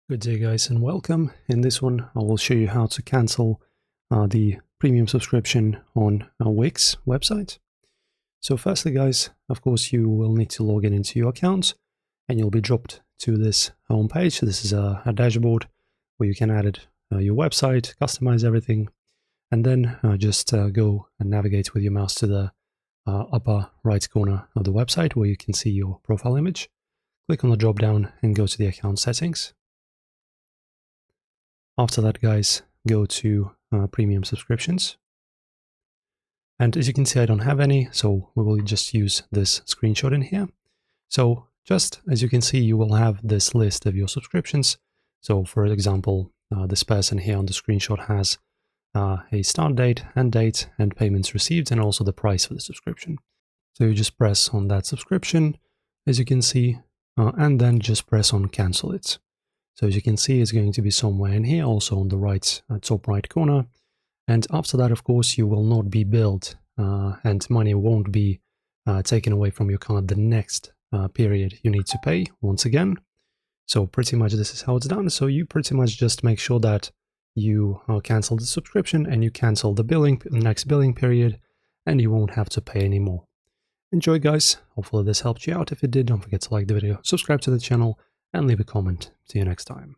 Good day guys and welcome. In this one I will show you how to cancel the premium subscription on Wix website. So firstly guys, of course you will need to log in into your account and you'll be dropped to this home page. This is a dashboard where you can edit your website, customize everything, and then just go and navigate with your mouse to the upper right corner of the website where you can see your profile image. Click on the drop down and go to the account settings. After that, guys, go to premium subscriptions. And as you can see, I don't have any, so we will just use this screenshot in here. So just as you can see, you will have this list of your subscriptions. So for example, this person here on the screenshot has a start date, end date, and payments received, and also the price for the subscription. So you just press on that subscription, as you can see, and then just press on cancel it. So as you can see, it's going to be somewhere in here, also on the right top right corner. And after that, of course, you will not be billed and money won't be taken away from your card the next period you need to pay once again. So pretty much this is how it's done. So you pretty much just make sure that you cancel the subscription and you cancel the next billing period, and you won't have to pay anymore. Enjoy guys, hopefully this helped you out. If it did, don't forget to like the video, subscribe to the channel, and leave a comment. See you next time.